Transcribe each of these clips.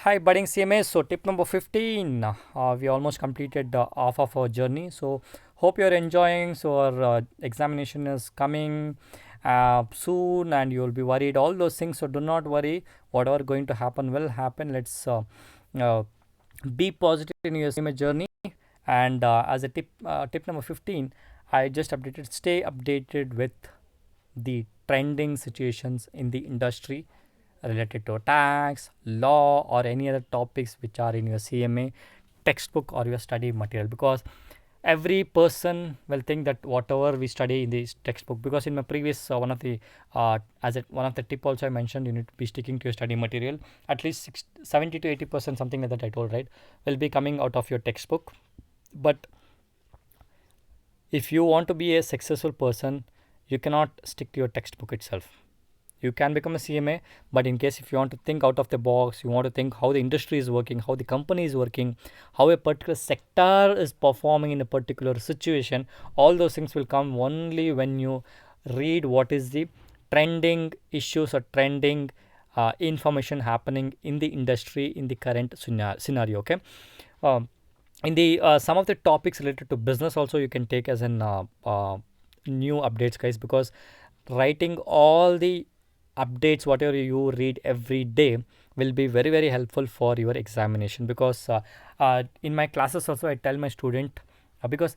Hi, budding CMA. So, tip number 15. We almost completed half of our journey. So, hope you're enjoying. So, our examination is coming soon and you'll be worried. All those things. So, do not worry. Whatever going to happen will happen. Let's uh, be positive in your CMA journey. And as a tip number 15, I just updated. Stay updated with the trending situations in the industry related to tax, law, or any other topics which are in your CMA textbook or your study material, because every person will think that whatever we study in this textbook, because in my previous one of the one of the tip also I mentioned, you need to be sticking to your study material. At least 70 to 80% something like that I told, right, will be coming out of your textbook. But if you want to be a successful person, you cannot stick to your textbook itself. You can become a CMA, but in case if you want to think out of the box, you want to think how the industry is working, how the company is working, how a particular sector is performing in a particular situation, all those things will come only when you read what is the trending issues or trending information happening in the industry in the current scenario. Okay. um, in the some of the topics related to business also you can take as an new updates, guys, because writing all the updates whatever you read every day will be very very helpful for your examination. Because in my classes also I tell my student, because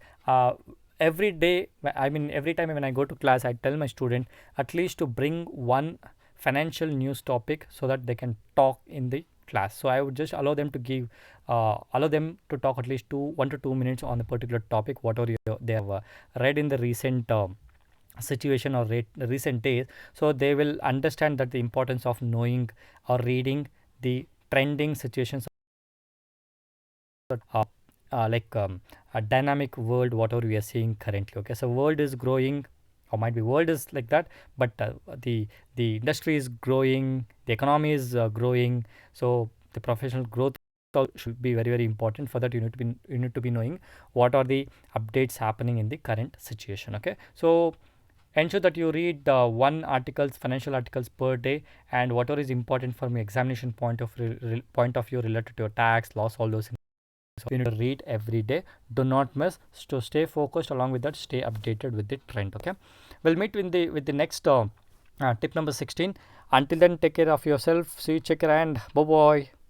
every day, I mean every time when I go to class I tell my student at least to bring one financial news topic so that they can talk in the class. So I would just allow them to give allow them to talk at least 1 to 2 minutes on a particular topic whatever they have read in the recent situation or recent days. So they will understand that the importance of knowing or reading the trending situations, uh, like a dynamic world whatever we are seeing currently. Okay, so world is growing, or might be world is like that, but the industry is growing, the economy is growing. So the professional growth should be very very important. For that you need to be knowing what are the updates happening in the current situation. Okay, so ensure that you read one articles financial articles per day, and whatever is important from examination point of view related to your tax loss, all those things you need to read every day. Do not miss. So stay focused, along with that stay updated with the trend. Okay, we'll meet with the next tip number 16. Until then, take care of yourself. See you, check your, and bye bye.